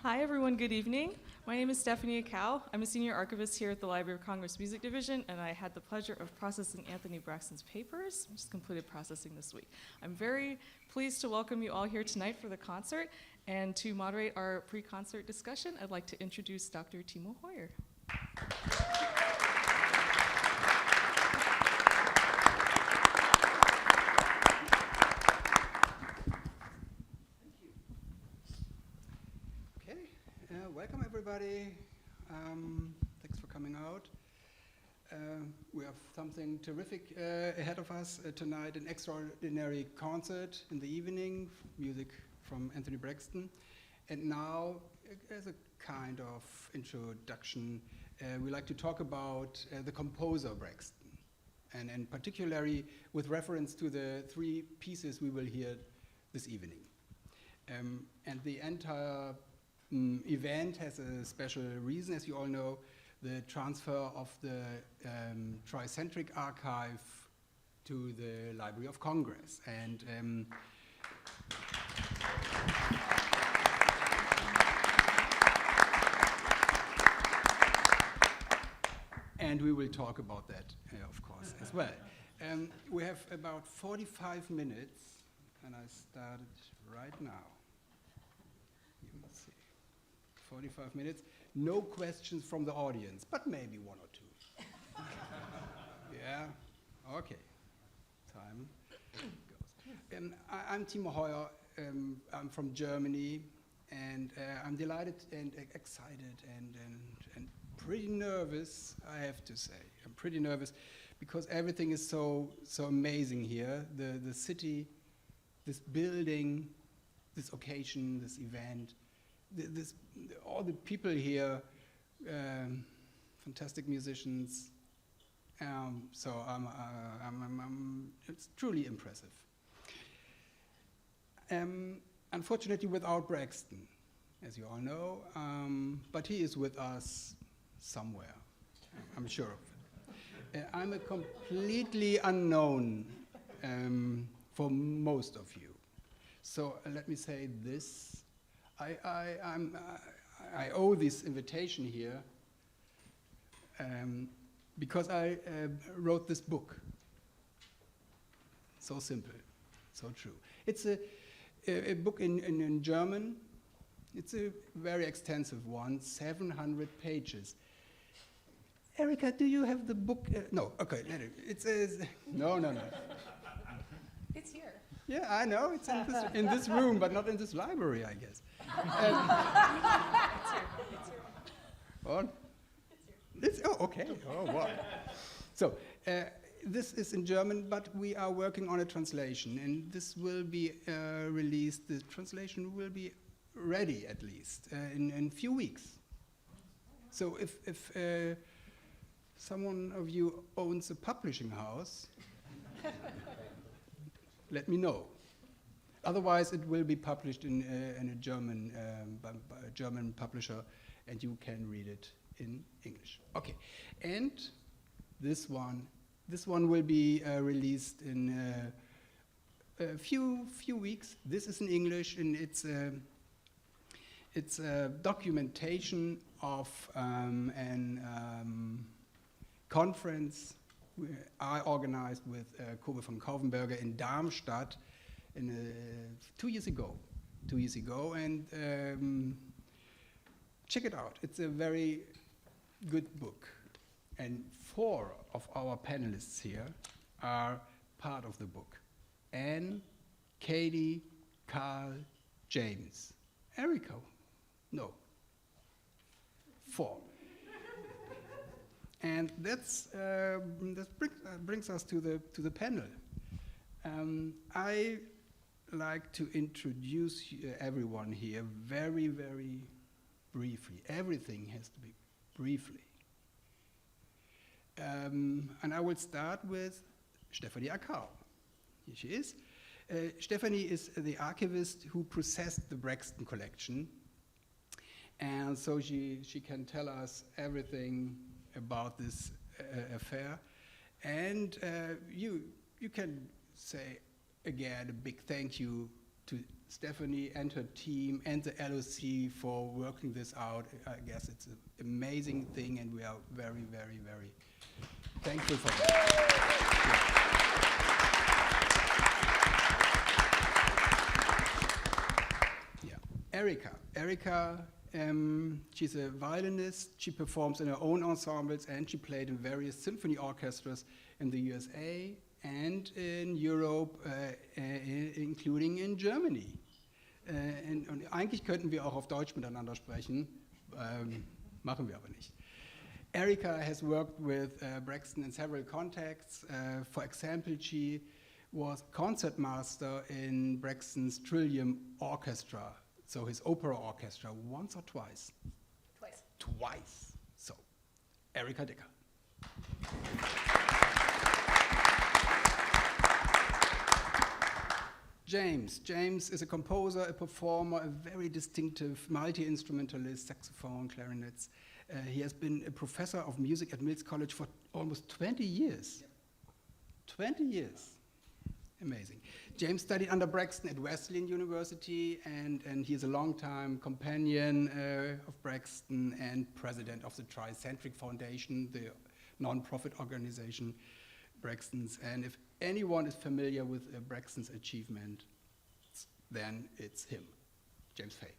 Hi, everyone. Good evening. My name is Stephanie Acau. I'm a senior archivist here at the Library of Congress Music Division, and I had the pleasure of processing Anthony Braxton's papers. I just completed processing this week. I'm very pleased to welcome you all here tonight for the concert, and to moderate our pre-concert discussion, I'd like to introduce Dr. Timo Hoyer. Welcome everybody. Thanks for coming out. We have something terrific ahead of us tonight, an extraordinary concert in the evening, music from Anthony Braxton. And now, as a kind of introduction, we like to talk about the composer Braxton, and particularly with reference to the three pieces we will hear this evening. And the entire event has a special reason, as you all know, the transfer of the Tricentric Archive to the Library of Congress. And we will talk about that, of course, as well. We have about 45 minutes, and I started right now. 45 minutes, no questions from the audience, but maybe one or two. Yeah, okay, time goes. I'm Timo Hoyer, I'm from Germany, and I'm delighted and excited and pretty nervous, I have to say. I'm pretty nervous because everything is so amazing here. The city, this building, this occasion, this event, all the people here, fantastic musicians. So it's truly impressive. Unfortunately, without Braxton, as you all know, but he is with us somewhere. I'm sure of it. I'm a completely unknown for most of you. So let me say this. I owe this invitation here because I wrote this book. So simple, so true. It's a book in German. It's a very extensive one, 700 pages. Erika, do you have the book? No, okay, it's no. It's here. Yeah, I know, it's in this room, but not in this library, I guess. It's here. What? It's here. Oh, okay. Oh, wow. So, this is in German, but we are working on a translation, and this will be released. The translation will be ready, at least, in a few weeks. So, if someone of you owns a publishing house, let me know. Otherwise, it will be published in a German by a German publisher, and you can read it in English. Okay, and this one will be released in a few weeks. This is in English, and it's a documentation of an conference I organized with Kobe von Kauffenberger in Darmstadt 2 years ago. And check it out. It's a very good book. And 4 of our panelists here are part of the book. Anne, Katie, Carl, James. Erika? No. 4. And that brings us to the panel. I like to introduce everyone here very, very briefly. Everything has to be briefly. And I will start with Stephanie Acau. Here she is. Stephanie is the archivist who processed the Braxton collection. And so she can tell us everything about this affair. And you can say again a big thank you to Stephanie and her team and the LOC for working this out. I guess it's an amazing thing, and we are very, very, very thankful for that. Erika, she's a violinist. She performs in her own ensembles, and she played in various symphony orchestras in the USA and in Europe, including in Germany. Und eigentlich könnten wir auch auf Deutsch miteinander sprechen, machen wir aber nicht. Erika has worked with Braxton in several contexts. For example, she was concertmaster in Braxton's Trillium Orchestra, so his opera orchestra, once or twice? Twice. Twice. So, Erika Dicker. James is a composer, a performer, a very distinctive multi-instrumentalist, saxophone, clarinets. He has been a professor of music at Mills College for almost 20 years. Yep. 20 years. Amazing. James studied under Braxton at Wesleyan University, and he is a longtime companion of Braxton and president of the Tricentric Foundation, the non-profit organization Braxton's. And if anyone is familiar with Braxton's achievement, then it's him, James Fay.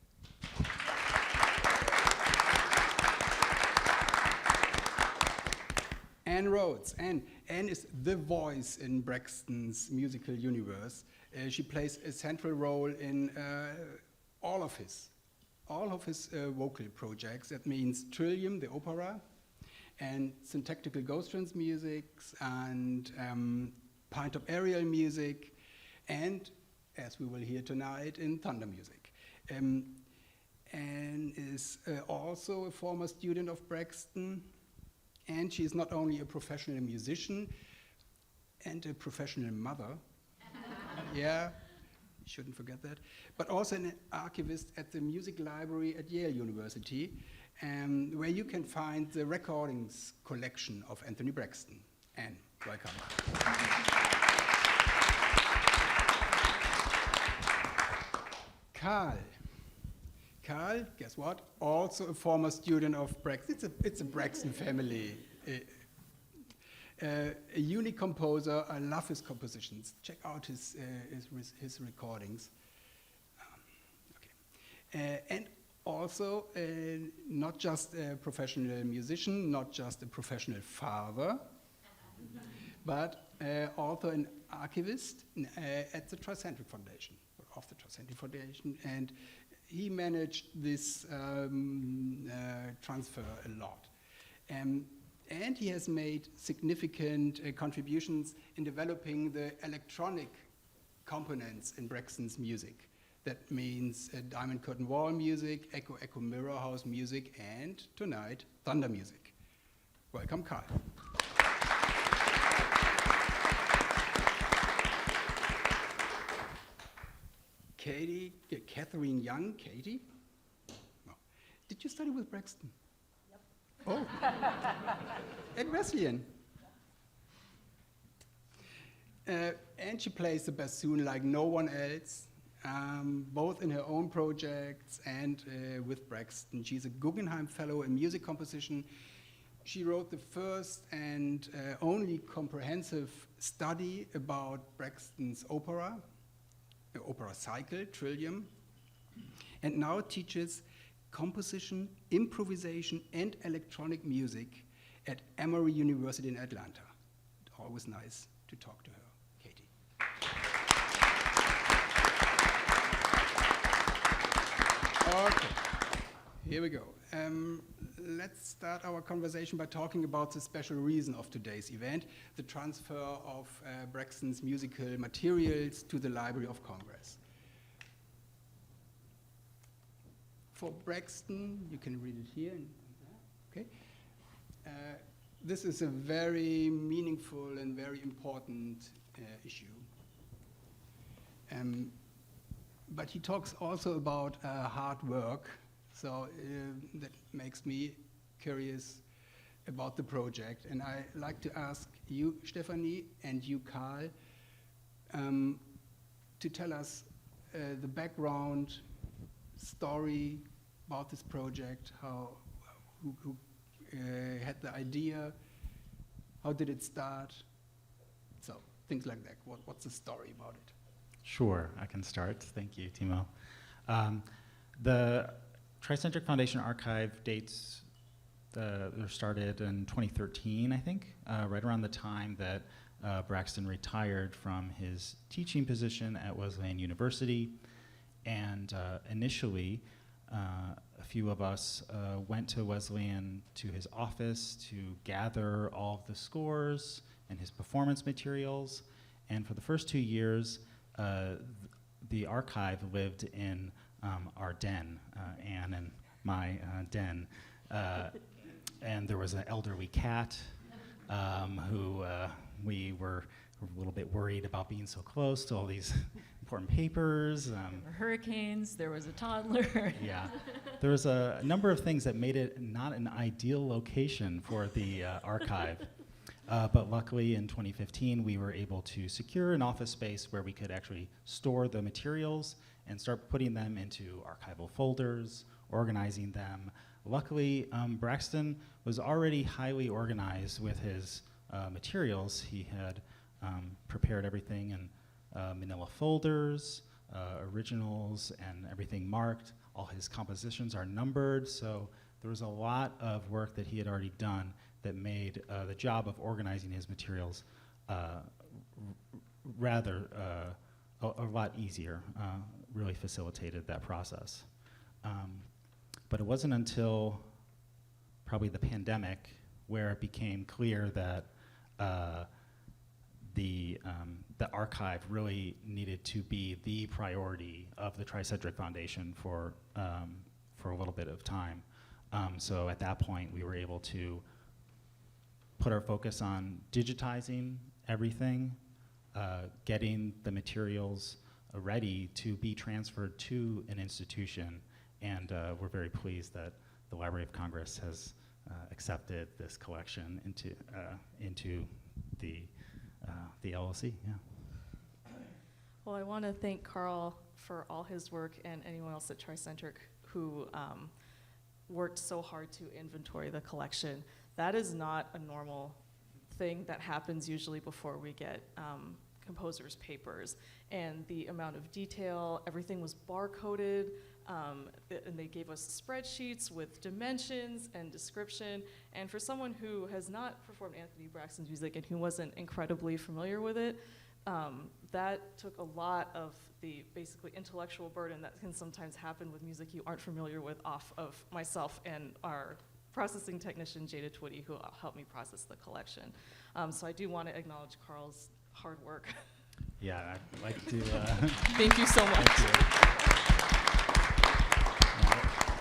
Anne Rhodes. Anne is the voice in Braxton's musical universe. She plays a central role in all of his vocal projects. That means Trillium, the opera, and syntactical ghost trance musics, and Pint-Top Ariel music, and, as we will hear tonight, in Thunder music. Anne is also a former student of Braxton, and she is not only a professional musician and a professional mother, yeah, shouldn't forget that, but also an archivist at the music library at Yale University, where you can find the recordings collection of Anthony Braxton. Anne, welcome. Carl, guess what? Also a former student of Braxton. It's a Braxton family. A unique composer. I love his compositions. Check out his recordings. And also, not just a professional musician, not just a professional father, but also an archivist at the Tricentric Foundation, of the Tricentric Foundation, and he managed this transfer a lot. And he has made significant contributions in developing the electronic components in Braxton's music. That means Diamond Curtain Wall music, Echo Echo Mirror House music, and tonight, Thunder music. Welcome, Carl. Catherine Young, Katie? No. Did you study with Braxton? Yep. Oh, at Wesleyan. And she plays the bassoon like no one else, both in her own projects and with Braxton. She's a Guggenheim Fellow in music composition. She wrote the first and only comprehensive study about Braxton's opera, the opera cycle, Trillium, and now teaches composition, improvisation, and electronic music at Emory University in Atlanta. Always nice to talk to her. Katie. Okay, here we go. Let's start our conversation by talking about the special reason of today's event, the transfer of Braxton's musical materials to the Library of Congress. For Braxton, you can read it here. Okay. This is a very meaningful and very important issue. But he talks also about hard work, so that makes me curious about the project. And I like to ask you, Stephanie, and you, Carl, to tell us the background story about this project, who had the idea, how did it start, so things like that. What's the story about it? Sure, I can start. Thank you, Timo. The Tricentric Foundation Archive dates started in 2013, I think, right around the time that Braxton retired from his teaching position at Wesleyan University. And initially, a few of us went to Wesleyan to his office to gather all of the scores and his performance materials. And for the first 2 years, the archive lived in our den, Anne and my den. And there was an elderly cat who we were a little bit worried about being so close to all these important papers. There were hurricanes, there was a toddler. Yeah, there was a number of things that made it not an ideal location for the archive. But luckily in 2015, we were able to secure an office space where we could actually store the materials and start putting them into archival folders, organizing them. Luckily, Braxton was already highly organized with his materials. He had prepared everything in manila folders, originals, and everything marked. All his compositions are numbered, so there was a lot of work that he had already done that made the job of organizing his materials rather a lot easier, really facilitated that process. But it wasn't until probably the pandemic where it became clear that the archive really needed to be the priority of the Tricentric Foundation for a little bit of time. So at that point, we were able to put our focus on digitizing everything, getting the materials ready to be transferred to an institution, and we're very pleased that the Library of Congress has accepted this collection into the LLC. Yeah. Well, I want to thank Carl for all his work and anyone else at Tricentric who worked so hard to inventory the collection. That is not a normal thing that happens usually before we get composers' papers. And the amount of detail, everything was barcoded, and they gave us spreadsheets with dimensions and description. And for someone who has not performed Anthony Braxton's music and who wasn't incredibly familiar with it, that took a lot of the basically intellectual burden that can sometimes happen with music you aren't familiar with off of myself and our processing technician, Jada Twitty, who helped me process the collection. So I do want to acknowledge Carl's hard work. Yeah, I'd like to. Thank you so much.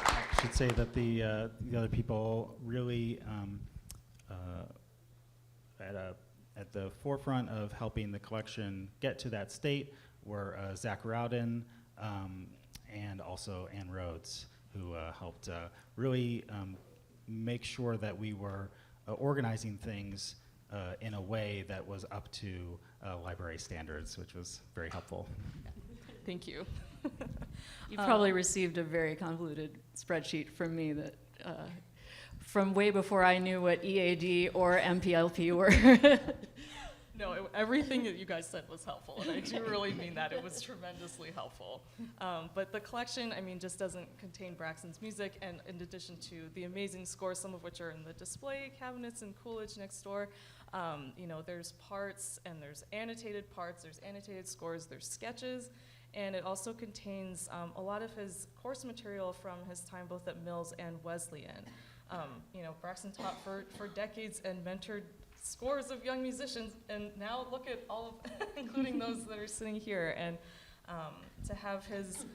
I should say that the other people really at the forefront of helping the collection get to that state were Zach Rowden and also Ann Rhodes, who helped really make sure that we were organizing things in a way that was up to library standards, which was very helpful. Thank you. You probably received a very convoluted spreadsheet from me that from way before I knew what EAD or MPLP were. No, everything that you guys said was helpful, and I do really mean that. It was tremendously helpful. But the collection, I mean, just doesn't contain Braxton's music, and in addition to the amazing scores, some of which are in the display cabinets in Coolidge next door, you know, there's parts, and there's annotated parts, there's annotated scores, there's sketches, and it also contains a lot of his course material from his time both at Mills and Wesleyan. You know, Braxton taught for decades and mentored scores of young musicians, and now look at all of, including those that are sitting here, and to have his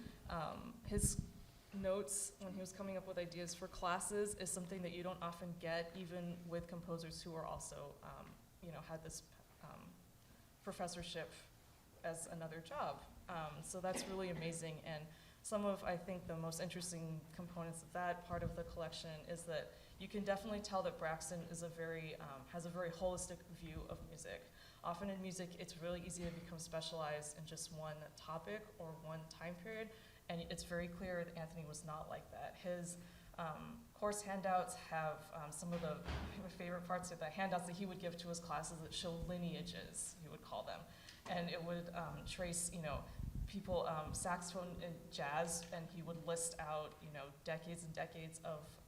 notes when he was coming up with ideas for classes is something that you don't often get, even with composers who are also, you know, had this professorship as another job. So that's really amazing, and some of, I think, the most interesting components of that part of the collection is that you can definitely tell that Braxton is has a very holistic view of music. Often in music, it's really easy to become specialized in just one topic or one time period, and it's very clear that Anthony was not like that. His course handouts have some of the favorite parts of the handouts that he would give to his classes that show lineages, he would call them, and it would trace, people, saxophone and jazz, and he would list out, decades and decades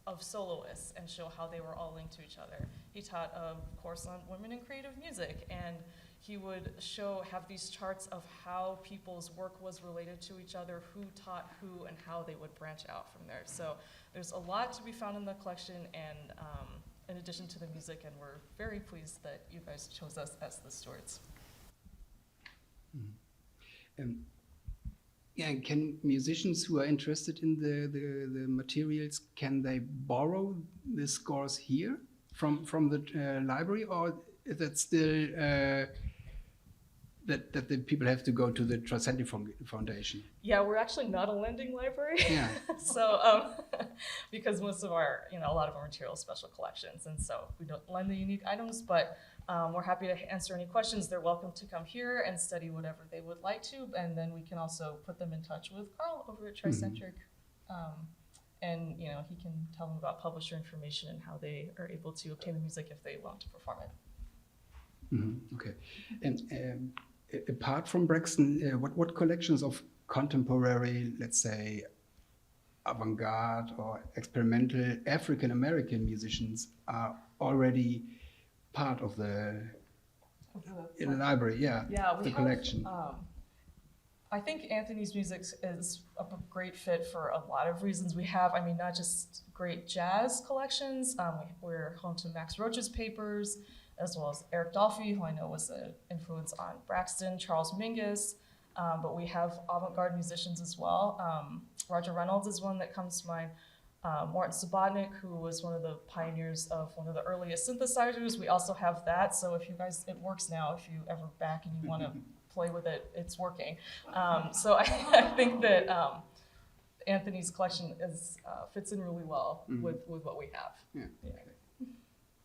of soloists and show how they were all linked to each other. He taught a course on women in creative music, and he would have these charts of how people's work was related to each other, who taught who, and how they would branch out from there. So there's a lot to be found in the collection, and in addition to the music, and we're very pleased that you guys chose us as the stewards. Yeah, can musicians who are interested in the materials, can they borrow the scores here from the library, or is that still that the people have to go to the Tricentennial Foundation? Yeah, we're actually not a lending library. Yeah. So, because most of our, a lot of our material is special collections, and so we don't lend the unique items, but we're happy to answer any questions. They're welcome to come here and study whatever they would like to, and then we can also put them in touch with Carl over at Tricentric. And, he can tell them about publisher information and how they are able to obtain the music if they want to perform it. Okay. And apart from Braxton, what collections of contemporary, let's say, avant-garde or experimental African-American musicians are already part of the library? Yeah, Yeah, we the have, collection. I think Anthony's music is a great fit for a lot of reasons. We have, not just great jazz collections. We're home to Max Roach's papers, as well as Eric Dolphy, who I know was an influence on Braxton, Charles Mingus, but we have avant-garde musicians as well. Roger Reynolds is one that comes to mind. Martin Subotnick, who was one of the pioneers of one of the earliest synthesizers. We also have that, so if you guys, it works now. If you ever back and you want to play with it, it's working. So I think that Anthony's collection fits in really well with what we have. Yeah.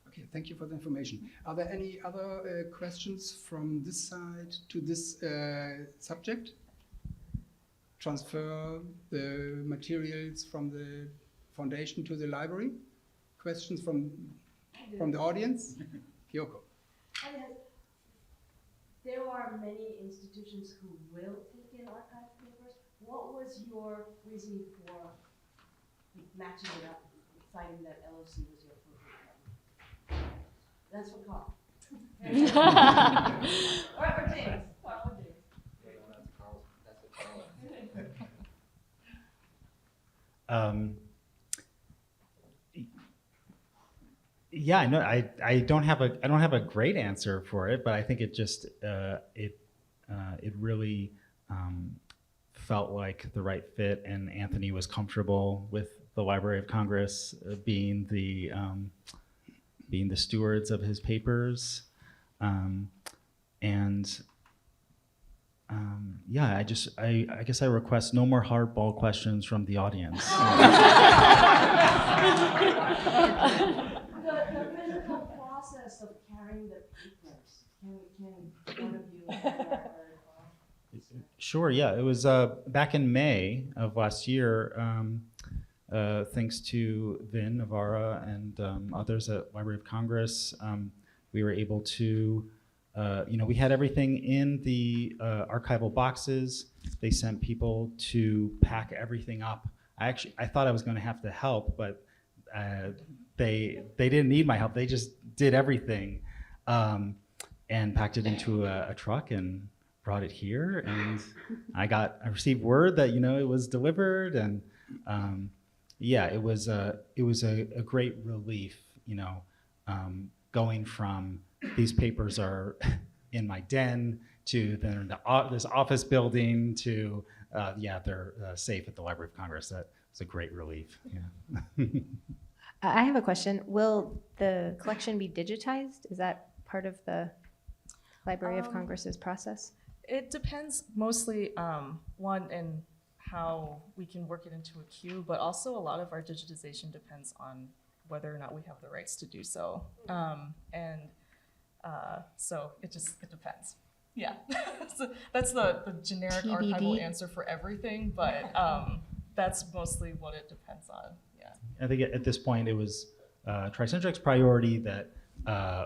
Okay, thank you for the information. Are there any other questions from this side to this subject? Transfer the materials from the foundation to the library? Questions from the audience? Kyoko. There are many institutions who will take in archive papers. What was your reasoning for matching it up, deciding that LOC was your appropriate one? That's for Carl. or James. Carl or James. Yeah, I know. I don't have a great answer for it, but I think it just it really felt like the right fit, and Anthony was comfortable with the Library of Congress being the stewards of his papers, yeah. I guess I request no more hardball questions from the audience. The physical process of carrying the papers. Can one of you share? Sure, yeah. It was back in May of last year, thanks to Vin Navarra and others at Library of Congress, we were able to, we had everything in the archival boxes. They sent people to pack everything up. I thought I was going to have to help, but they didn't need my help. They just did everything and packed it into a truck and brought it here. And I received word that it was delivered, and yeah, it was a great relief. Going from these papers are in my den to they're in this office building to they're safe at the Library of Congress. That was a great relief. Yeah. I have a question. Will the collection be digitized? Is that part of the Library of Congress's process? It depends mostly, one, in how we can work it into a queue, but also a lot of our digitization depends on whether or not we have the rights to do so. So it depends. Yeah, so that's the generic TBD. archival answer for everything, but that's mostly what it depends on. Yeah. I think at this point it was Tricentric's priority that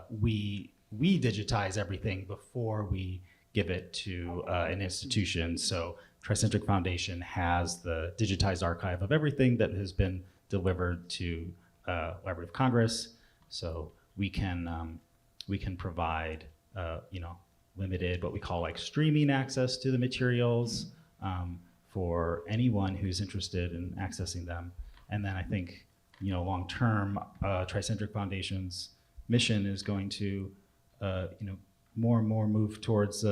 we digitize everything before we give it to an institution. So Tricentric Foundation has the digitized archive of everything that has been delivered to Library of Congress. So we can provide limited, what we call like streaming access to the materials for anyone who's interested in accessing them. And then I think, long term, Tricentric Foundation's mission is going to, more and more move towards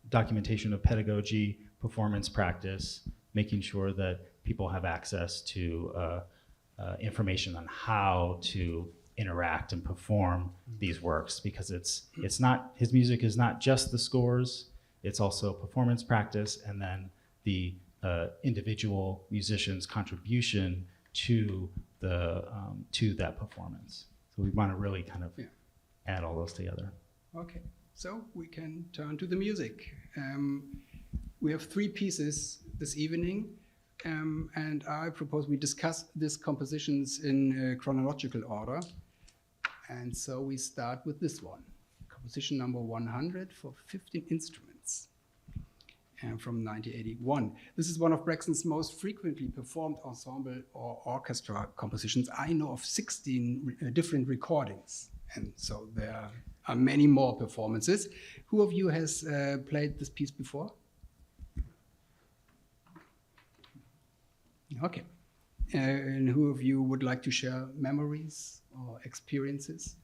documentation of pedagogy, performance practice, making sure that people have access to information on how to interact and perform these works, because it's not, his music is not just the scores, it's also performance practice, and then the individual musician's contribution to that performance. So we want to really kind of add all those together. Okay, so we can turn to the music. We have 3 pieces this evening, and I propose we discuss these compositions in chronological order. And so we start with this one, composition number 100 for 15 instruments, from 1981. This is one of Braxton's most frequently performed ensemble or orchestra compositions. I know of 16 different recordings, and so there are many more performances. Who of you has played this piece before? Okay. And who of you would like to share memories or experiences?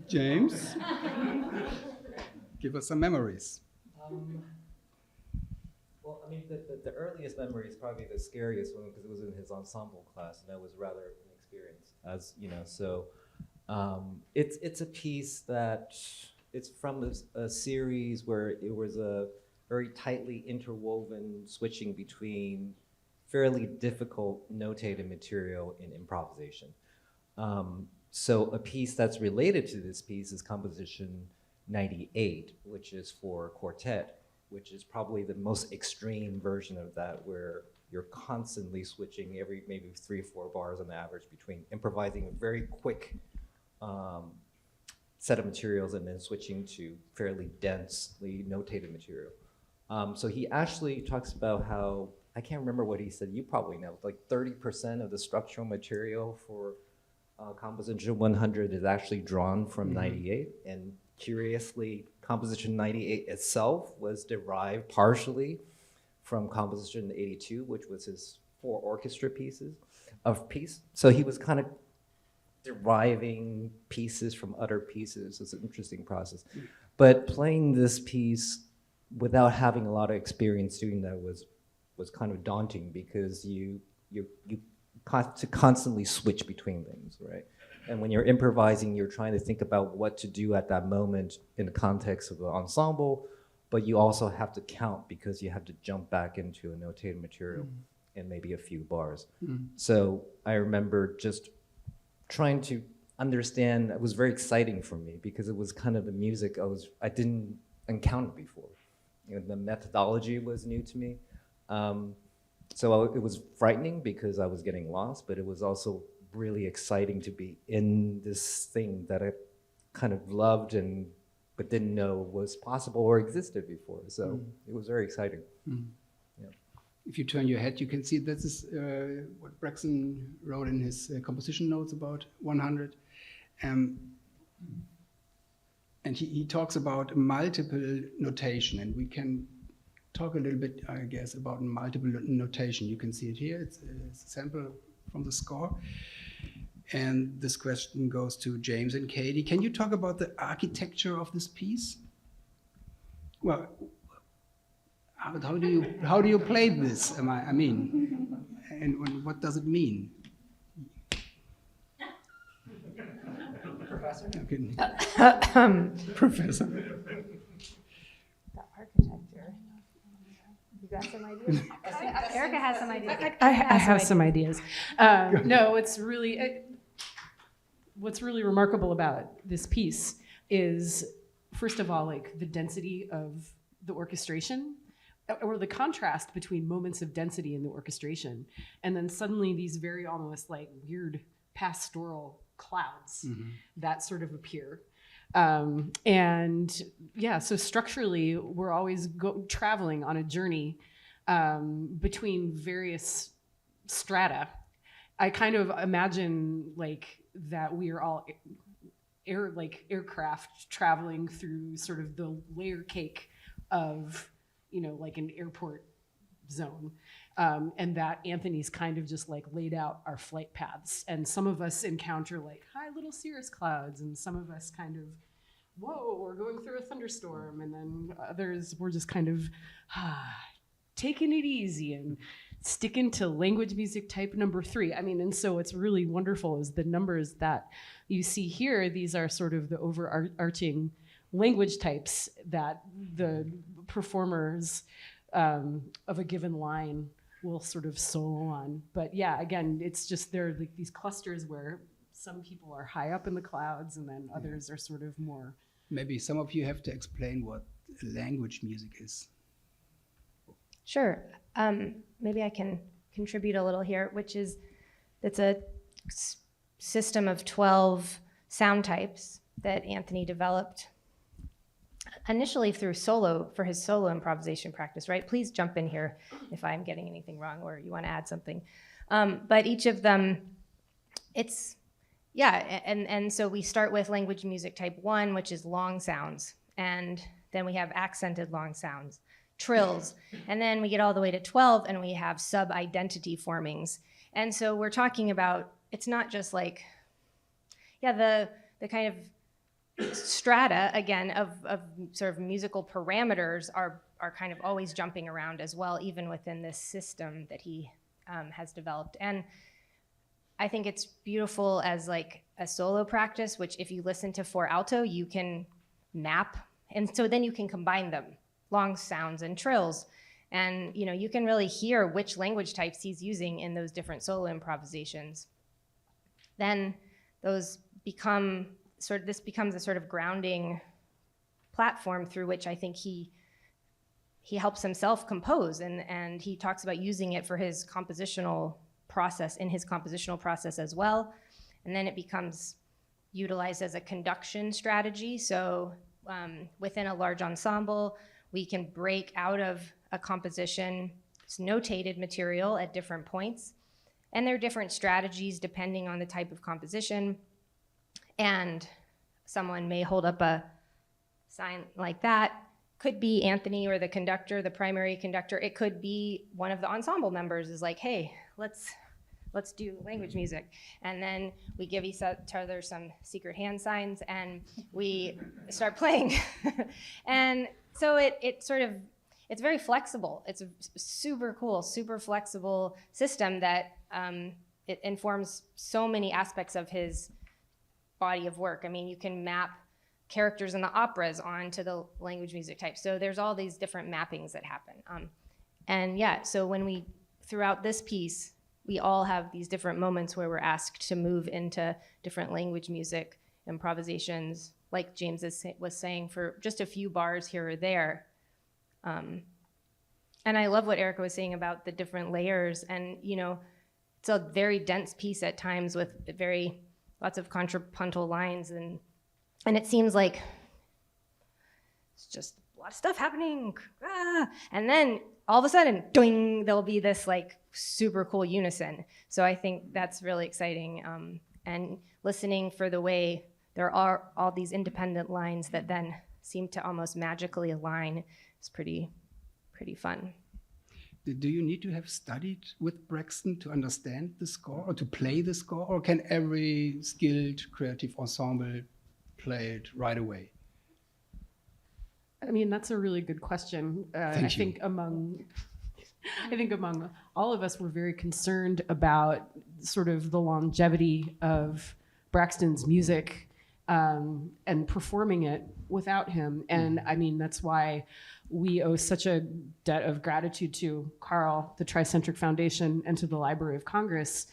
James? Give us some memories. Well, I mean, the earliest memory is probably the scariest one because it was in his ensemble class, and that was rather inexperienced, as you know. So it's a piece that it's from a series where it was a very tightly interwoven switching between fairly difficult notated material and improvisation. So a piece that's related to this piece is composition 98, which is for quartet, which is probably the most extreme version of that, where you're constantly switching every maybe 3 or 4 bars on the average between improvising a very quick set of materials and then switching to fairly densely notated material. So he actually talks about how, I can't remember what he said, you probably know, like 30% of the structural material for composition 100 is actually drawn from 98. And curiously, composition 98 itself was derived partially from composition 82, which was his 4 orchestra pieces of piece. So he was kind of deriving pieces from other pieces. It's an interesting process. But playing this piece without having a lot of experience doing that was kind of daunting, because you constantly switch between things, right? And when you're improvising, you're trying to think about what to do at that moment in the context of the ensemble, but you also have to count because you have to jump back into a notated material in maybe a few bars. So I remember just trying to understand. It was very exciting for me because it was kind of the music I didn't encounter before. The methodology was new to me. So it was frightening because I was getting lost, but it was also really exciting to be in this thing that I kind of loved but didn't know was possible or existed before. So it was very exciting. Yeah. If you turn your head, you can see this is what Braxton wrote in his composition notes about 100. And he talks about multiple notation, and we can talk a little bit, I guess, about multiple notation. You can see it here. It's a sample from the score. And this question goes to James and Katie. Can you talk about the architecture of this piece? Well, how do you play this? I mean, and what does it mean? Professor? Professor. The architecture. You got some ideas? Erica has some ideas. I have some ideas. No, it's really, what's really remarkable about this piece is, first of all, like the density of the orchestration, or the contrast between moments of density in the orchestration, and then suddenly these very almost like weird pastoral clouds that sort of appear. And yeah, so structurally, we're always traveling on a journey between various strata. I kind of imagine like that we are all aircraft traveling through sort of the layer cake of, like an airport zone. And that Anthony's kind of just like laid out our flight paths. And some of us encounter like high little cirrus clouds, and some of us kind of, whoa, we're going through a thunderstorm. And then others, we're just kind of taking it easy and sticking to language music type number 3. I mean, and so what's really wonderful is the numbers that you see here. These are sort of the overarching language types that the performers of a given line will sort of solo on. But yeah, again, it's just there are like these clusters where some people are high up in the clouds and then others are sort of more. Maybe some of you have to explain what language music is. Sure. Maybe I can contribute a little here, which is it's a system of 12 sound types that Anthony developed initially through for his solo improvisation practice, right? Please jump in here if I'm getting anything wrong or you want to add something. But each of them, and so we start with language music type 1, which is long sounds, and then we have accented long sounds, trills, and then we get all the way to 12 and we have sub-identity formings. And so we're talking about, it's not just like, the kind of strata, again, of sort of musical parameters are kind of always jumping around as well, even within this system that he has developed. And I think it's beautiful as like a solo practice, which if you listen to for alto, you can map. And so then you can combine them, long sounds and trills. And you can really hear which language types he's using in those different solo improvisations. Then this becomes a sort of grounding platform through which I think he helps himself compose, and he talks about using it for his compositional process, as well. And then it becomes utilized as a conduction strategy. So within a large ensemble, we can break out of a composition, it's notated material at different points, and there are different strategies depending on the type of composition. And someone may hold up a sign like that. Could be Anthony or the conductor, the primary conductor. It could be one of the ensemble members is like, hey, let's do language music. And then we give each other some secret hand signs and we start playing. And so it's very flexible. It's a super cool, super flexible system that it informs so many aspects of his body of work. I mean, you can map characters in the operas onto the language music type. So there's all these different mappings that happen. So throughout this piece, we all have these different moments where we're asked to move into different language music improvisations, like James was saying, for just a few bars here or there. And I love what Erica was saying about the different layers. And, it's a very dense piece at times with lots of contrapuntal lines, and it seems like it's just a lot of stuff happening. And then all of a sudden, doing, there'll be this like super cool unison. So I think that's really exciting. And listening for the way there are all these independent lines that then seem to almost magically align is pretty fun. Do you need to have studied with Braxton to understand the score or to play the score, or can every skilled creative ensemble play it right away? I mean, that's a really good question. I think among all of us, we're very concerned about sort of the longevity of Braxton's music and performing it without him. And I mean, that's why we owe such a debt of gratitude to Carl, the Tricentric Foundation, and to the Library of Congress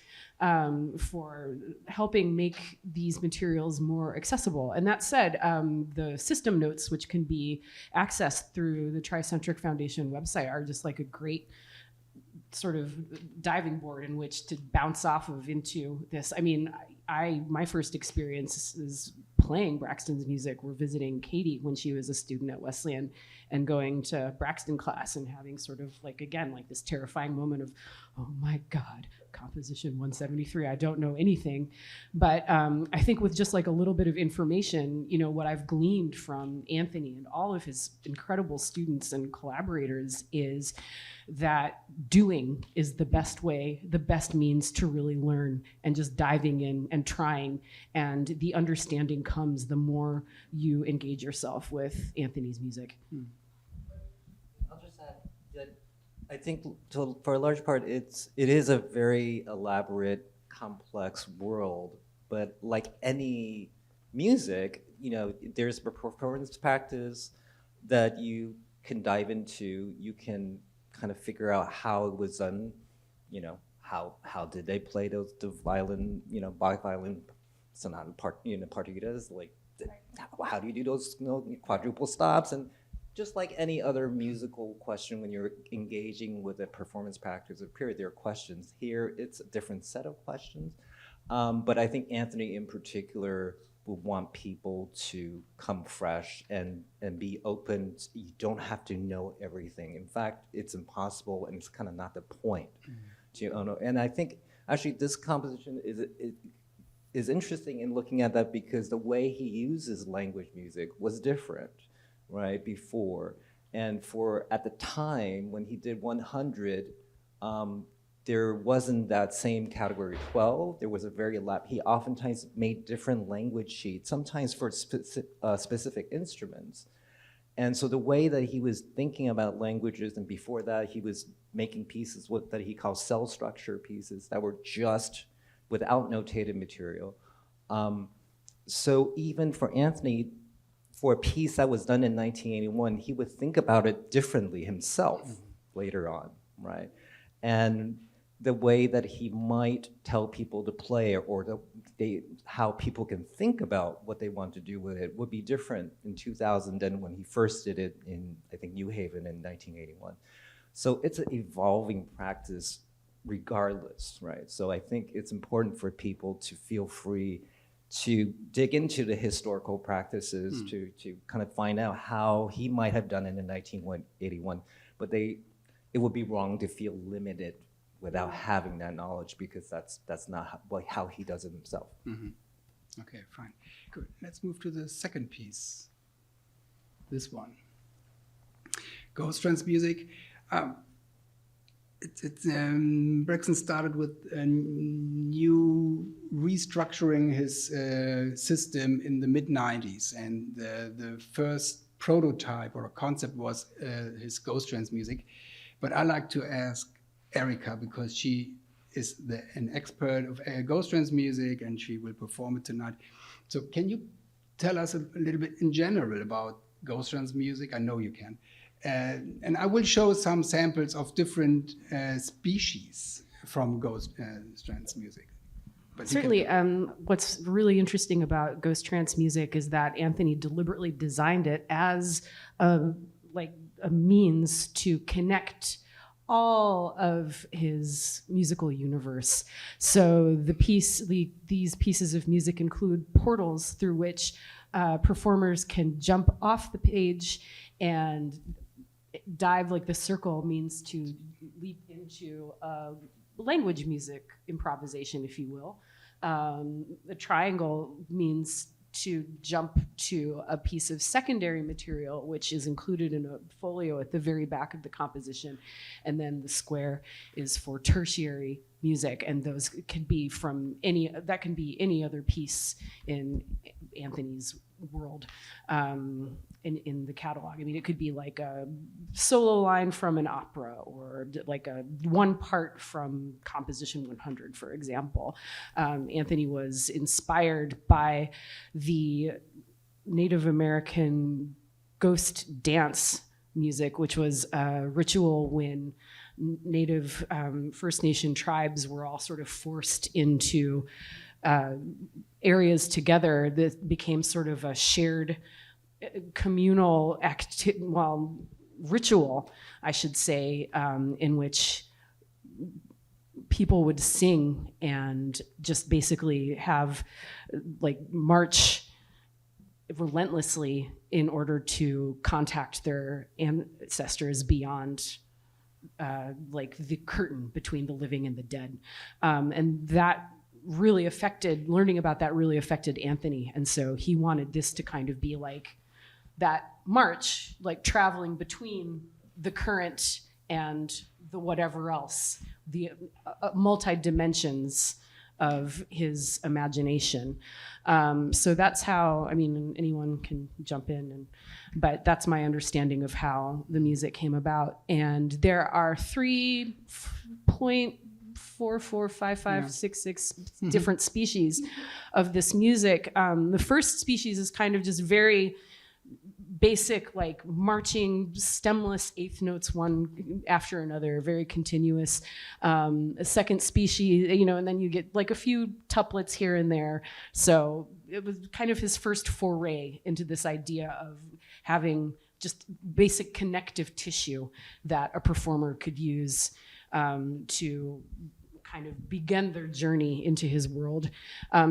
for helping make these materials more accessible. And that said, the system notes, which can be accessed through the Tricentric Foundation website, are just like a great sort of diving board in which to bounce off of into this. I mean, my first experience is playing Braxton's music. We're visiting Katie when she was a student at Wesleyan and going to Braxton class and having sort of like, again, like this terrifying moment of, oh my God, composition 173, I don't know anything. But I think with just like a little bit of information, you know, what I've gleaned from Anthony and all of his incredible students and collaborators is that doing is the best way, the best means to really learn, and just diving in and trying. And the understanding comes the more you engage yourself with Anthony's music. I'll just add that I think for a large part, it is a very elaborate, complex world. But like any music, you know, there's a performance practice that you can dive into. You can kind of figure out how it was done, you know, how did they play the violin, you know, Bach violin sonata partitas, like how do you do those, you know, quadruple stops? And just like any other musical question, when you're engaging with a performance practice or period, there are questions. Here, it's a different set of questions. But I think Anthony in particular would want people to come fresh and be open. You don't have to know everything. In fact, it's impossible, and it's kind of not the point. And I think actually this composition is interesting in looking at that, because the way he uses language music was different, right, before. And at the time when he did 100, there wasn't that same category 12. There was a very he oftentimes made different language sheets, sometimes for specific instruments. And so the way that he was thinking about languages, and before that he was making pieces that he called cell structure pieces that were just without notated material. So even for Anthony, for a piece that was done in 1981, he would think about it differently himself later on, right? And the way that he might tell people to play, or how people can think about what they want to do with it, would be different in 2000 than when he first did it in, I think, New Haven in 1981. So it's an evolving practice regardless, right? So I think it's important for people to feel free to dig into the historical practices, to kind of find out how he might have done it in 1981. But it would be wrong to feel limited without having that knowledge, because that's not how he does it himself. Okay, fine. Good. Let's move to the second piece. This one. Ghost Trance music. Braxton started with a new restructuring his system in the mid-90s, and the first prototype or concept was his Ghost Trance music. But I like to ask Erika, because she is an expert of Ghost Trance music and she will perform it tonight. So can you tell us a little bit in general about Ghost Trance music? I know you can. And I will show some samples of different species from Ghost Trance music. But certainly, what's really interesting about Ghost Trance music is that Anthony deliberately designed it as a means to connect all of his musical universe. So these pieces of music include portals through which performers can jump off the page and dive, like the circle means to leap into language music improvisation, if you will. The triangle means to jump to a piece of secondary material, which is included in a folio at the very back of the composition. And then the square is for tertiary music. And those can be that can be any other piece in Anthony's world. In the catalog. I mean, it could be like a solo line from an opera, or like a one part from Composition 100, for example. Anthony was inspired by the Native American ghost dance music, which was a ritual when Native First Nation tribes were all sort of forced into areas together that became sort of a shared communal ritual, I should say, in which people would sing and just basically have like march relentlessly in order to contact their ancestors beyond like the curtain between the living and the dead. And that really learning about that really affected Anthony. And so he wanted this to kind of be like that march, like traveling between the current and the whatever else, the multi-dimensions of his imagination. So that's how, I mean, anyone can jump in, but that's my understanding of how the music came about. And there are 3.445566 different species of this music. The first species is kind of just very basic, like marching stemless eighth notes one after another, very continuous. A second species, and then you get like a few tuplets here and there. So it was kind of his first foray into this idea of having just basic connective tissue that a performer could use to kind of begin their journey into his world.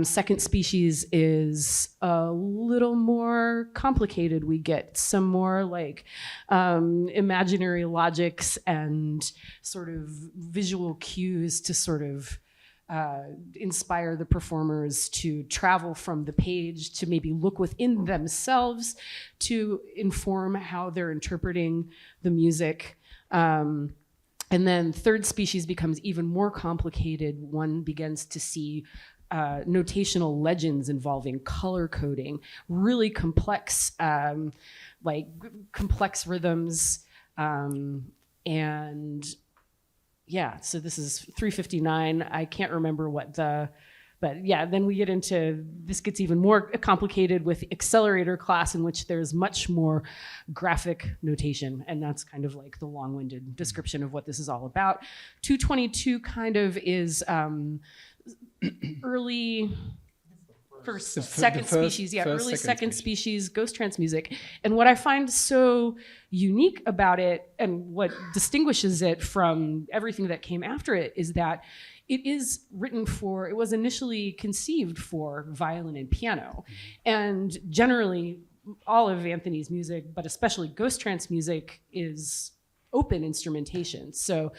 Second species is a little more complicated. We get some more like imaginary logics and sort of visual cues to sort of inspire the performers to travel from the page to maybe look within themselves to inform how they're interpreting the music. And then third species becomes even more complicated. One begins to see notational legends involving color coding, really complex, complex rhythms. And yeah, so this is 359. I can't remember but yeah, then we get into, this gets even more complicated with accelerator class, in which there's much more graphic notation. And that's kind of like the long-winded description of what this is all about. 222 kind of is early second species, ghost trance music. And what I find so unique about it and what distinguishes it from everything that came after it is that it was initially conceived for violin and piano. And generally, all of Anthony's music, but especially ghost trance music, is open instrumentation. So,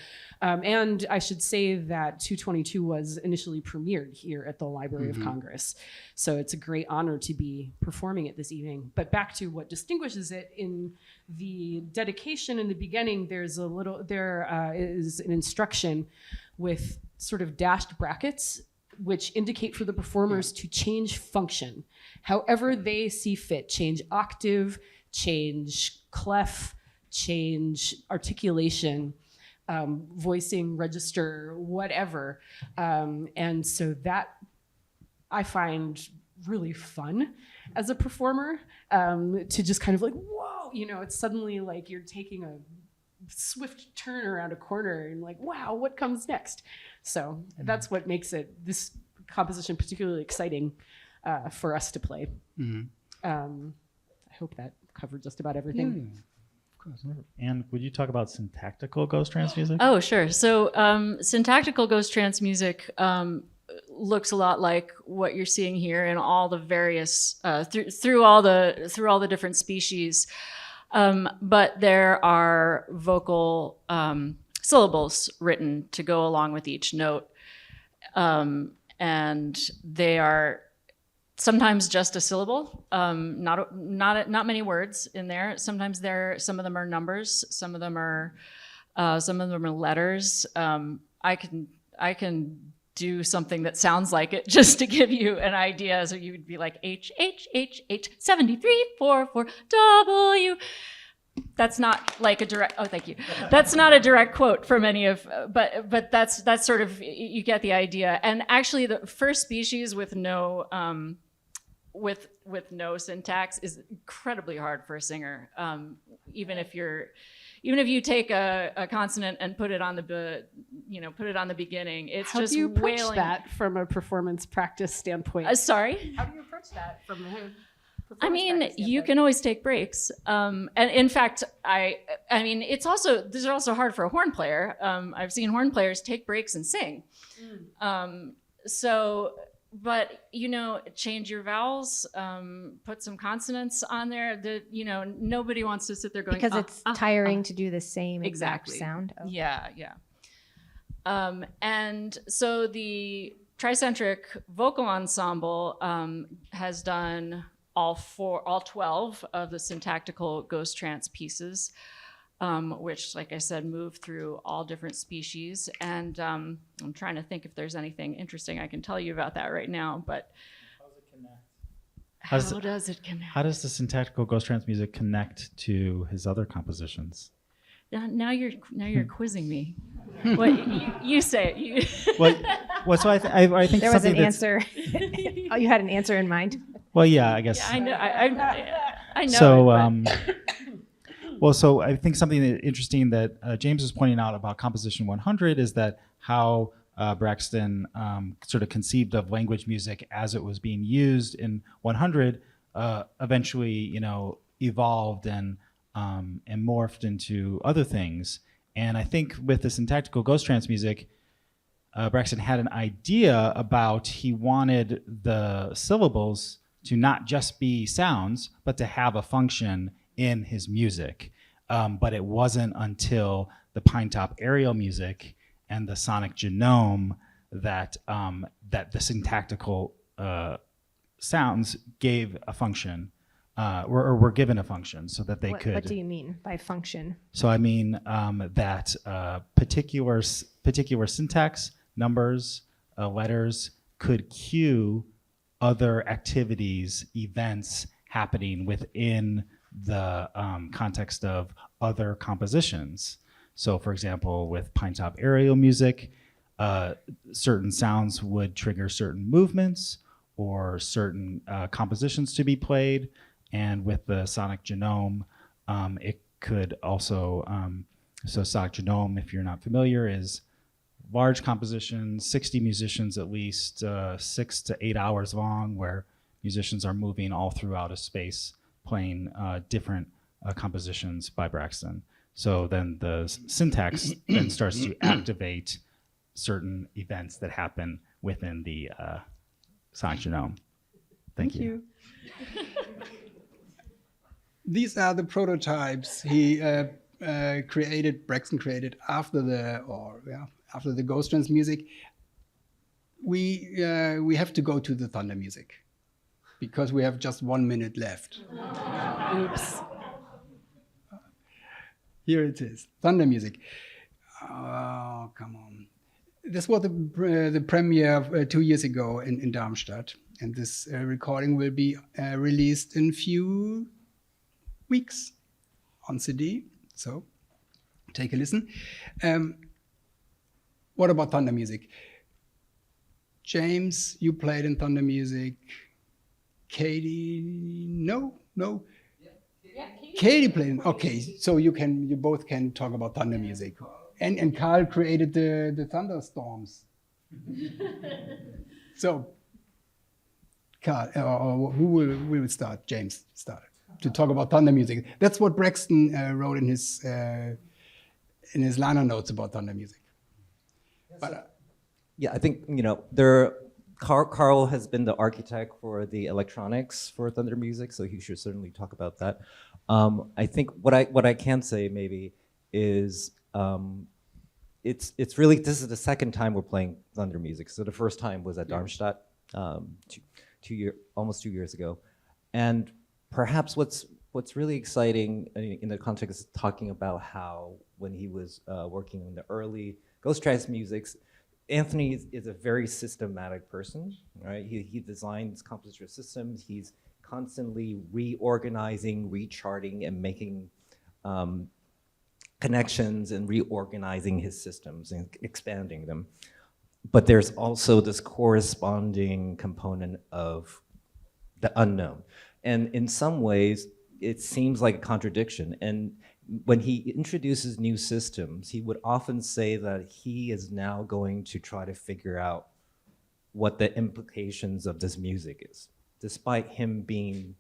and I should say that 222 was initially premiered here at the Library of Congress. So it's a great honor to be performing it this evening. But back to what distinguishes it, in the dedication in the beginning, there is an instruction with sort of dashed brackets, which indicate for the performers to change function, however they see fit, change octave, change clef, change articulation, voicing register, whatever. And so that I find really fun as a performer, to just kind of like, whoa, it's suddenly like you're taking a swift turn around a corner and like, wow, what comes next? So that's what makes this composition particularly exciting for us to play. I hope that covered just about everything. Of course. And would you talk about syntactical ghost trance music? Oh, sure. So syntactical ghost trance music looks a lot like what you're seeing here in all the various through all the different species. But there are vocal syllables written to go along with each note. And they are sometimes just a syllable, not many words in there. Sometimes some of them are numbers, some of them are letters. I can do something that sounds like it just to give you an idea. So you would be like H 7344 W. That's not like a direct. Oh, thank you. That's not a direct quote from any of. But that's sort of, you get the idea. And actually, the first species with no with no syntax is incredibly hard for a singer. Even if you take a consonant and put it on the beginning, it's How just do you approach wailing. that from a performance practice standpoint? Sorry. How do you approach that from a performance I mean, practice you standpoint? can always take breaks. And in fact, I mean, these are also hard for a horn player. I've seen horn players take breaks and sing. But change your vowels, put some consonants on there. Nobody wants to sit there going, Because it's tiring to do the same exact Exactly. sound. Oh. Yeah. And so the Tricentric Vocal Ensemble has done all 12 of the syntactical ghost trance pieces, which, like I said, move through all different species. And I'm trying to think if there's anything interesting I can tell you about that right now, but how does it connect? How does the syntactical ghost trance music connect to his other compositions? Now you're quizzing me. What you say it. Well, so I think There was an something that's- answer. Oh, you had an answer in mind? Well, yeah, I guess. Yeah, I know. I know. So, it, but- so I think something interesting that James was pointing out about Composition 100 is that how Braxton sort of conceived of language music as it was being used in 100, eventually, evolved and morphed into other things. And I think with the syntactical ghost trance music, Braxton had an idea about he wanted the syllables to not just be sounds, but to have a function in his music. But it wasn't until the Pinetop aerial music and the sonic genome that the syntactical sounds gave a function, or were given a function, so that they could. What do you mean by function? So I mean that particular syntax, numbers, letters could cue other activities, events happening within the context of other compositions. So for example, with Pinetop aerial music, certain sounds would trigger certain movements or certain compositions to be played. And with the sonic genome, it could also, so sonic genome, if you're not familiar, is large compositions, 60 musicians at least, 6 to 8 hours long, where musicians are moving all throughout a space, playing different compositions by Braxton. So then the syntax then starts to activate certain events that happen within the sonic genome. Thank you. These are the prototypes he Braxton created after the ghost trance music. We have to go to the thunder music because we have just 1 minute left. Oops. Here it is, thunder music. Oh, come on. This was the premiere 2 years ago in Darmstadt, and this recording will be released in few weeks on CD. So take a listen. What about thunder music? James, you played in thunder music. Katie, no. Katie played. Okay, so you both can talk about thunder music. And Carl created the thunderstorms. So, Carl, who will start? James started to talk about thunder music. That's what Braxton wrote in his liner notes about thunder music. But Yeah, I think Carl has been the architect for the electronics for Thunder Music, so he should certainly talk about that. I think what I can say maybe is it's really, this is the second time we're playing Thunder Music. So the first time was at Darmstadt almost 2 years ago, and perhaps what's really exciting in the context of talking about how when he was working on the early ghost trance musics, Anthony is a very systematic person, right? He designs compositor systems. He's constantly reorganizing, recharting, and making connections and reorganizing his systems and expanding them. But there's also this corresponding component of the unknown. And in some ways, it seems like a contradiction. And when he introduces new systems, he would often say that he is now going to try to figure out what the implications of this music is, despite him being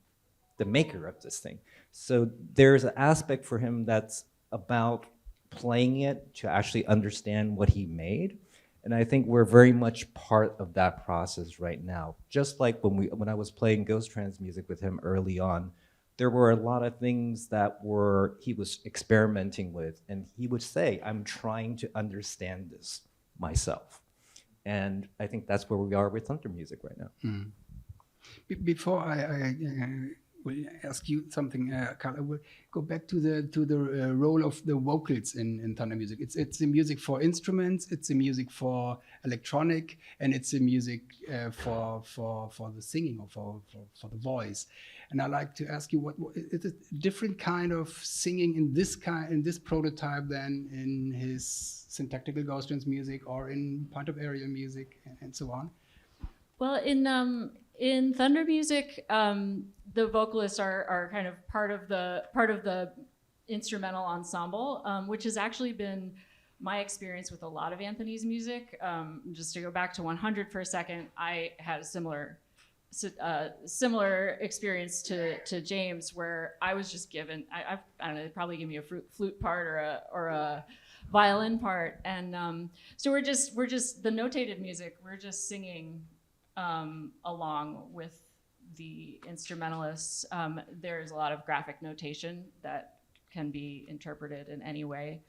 the maker of this thing. So there's an aspect for him that's about playing it to actually understand what he made. And I think we're very much part of that process right now. Just like when I was playing Ghost Trans music with him early on, there were a lot of things that he was experimenting with, and he would say, I'm trying to understand this myself. And I think that's where we are with Thunder music right now. Mm. Before I will ask you something, Carl, I will go back to the role of the vocals in Thunder music. It's the music for instruments, it's the music for electronic, and it's the music for the singing or for the voice. And I'd like to ask you, what is it a different kind of singing in this prototype than in his syntactical Ghost Trans music or in point of area music and so on? Well, in Thunder music, the vocalists are kind of part of the instrumental ensemble, which has actually been my experience with a lot of Anthony's music. Just to go back to 100 for a second, I had a similar experience to James, where I was just given, I don't know, they probably give me a flute part or a violin part, and so we're just the notated music. We're just singing along with the instrumentalists. There's a lot of graphic notation that can be interpreted in any way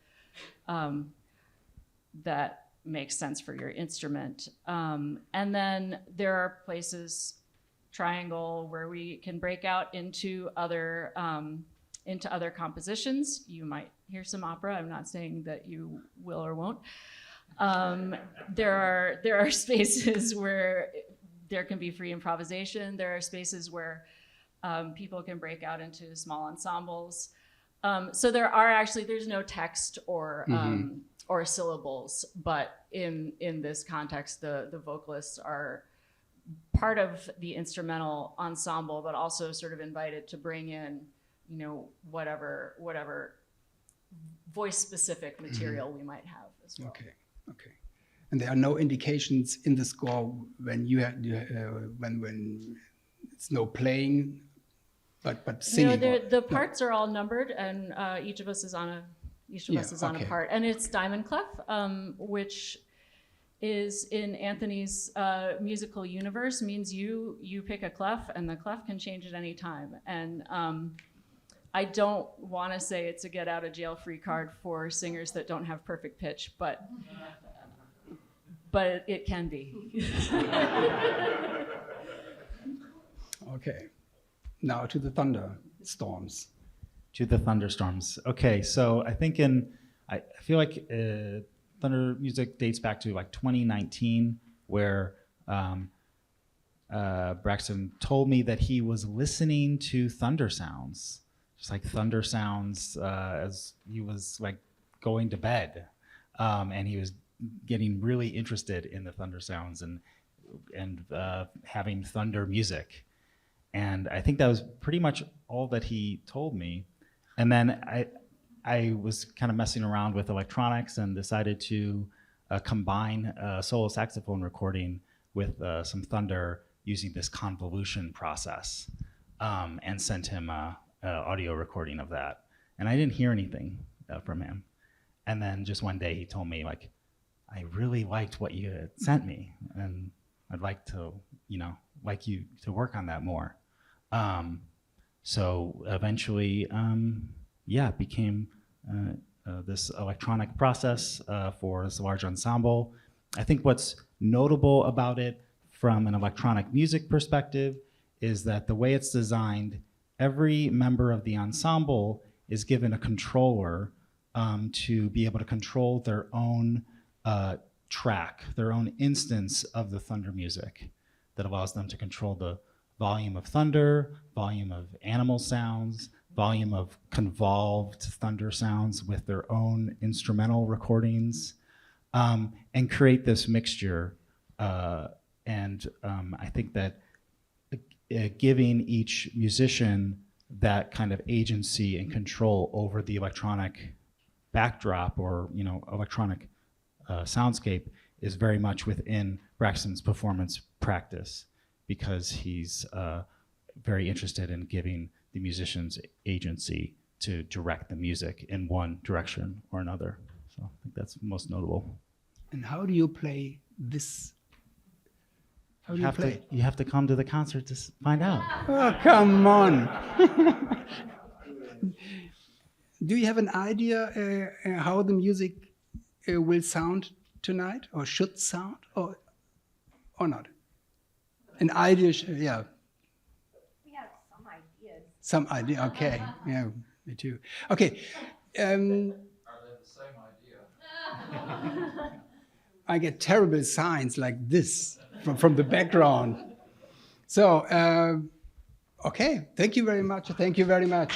that makes sense for your instrument. And then there are places, Triangle, where we can break out into other compositions. You might hear some opera. I'm not saying that you will or won't. There are spaces where there can be free improvisation. There are spaces where people can break out into small ensembles. So there's no text or syllables, but in this context, the vocalists are part of the instrumental ensemble, but also sort of invited to bring in, whatever voice-specific material we might have as well. Okay. And there are no indications in the score when when it's no playing, but singing. The parts are all numbered, and each of us is on a part, and it's diamond clef, which is in Anthony's musical universe means you pick a clef, and the clef can change at any time. And I don't want to say it's a get out of jail free card for singers that don't have perfect pitch, but it can be. Okay. Now to the thunderstorms. To the thunderstorms. Okay, so I think I feel like Thunder music dates back to like 2019, where Braxton told me that he was listening to thunder sounds, just like thunder sounds as he was like going to bed, and he was getting really interested in the thunder sounds and having thunder music. And I think that was pretty much all that he told me. And then I was kind of messing around with electronics and decided to combine a solo saxophone recording with some thunder using this convolution process, and sent him a audio recording of that. And I didn't hear anything from him. And then just one day he told me, like, I really liked what you had sent me, and I'd like to, like you to work on that more. So eventually, it became this electronic process for this large ensemble. I think what's notable about it from an electronic music perspective is that the way it's designed, every member of the ensemble is given a controller to be able to control their own track, their own instance of the thunder music that allows them to control the volume of thunder, volume of animal sounds, volume of convolved thunder sounds with their own instrumental recordings, and create this mixture. I think that giving each musician that kind of agency and control over the electronic backdrop or electronic soundscape is very much within Braxton's performance practice, because he's very interested in giving the musicians agency to direct the music in one direction or another. So I think that's most notable. And how do you play this? How do you play? You have to come to the concert to find out. Oh, come on. Do you have an idea how the music will sound tonight, or should sound, or not? An idea, yeah. We have some ideas. Some idea, okay. Yeah, me too. Okay. Are they the same idea? I get terrible signs like this from the background. So, okay, thank you very much. Thank you very much.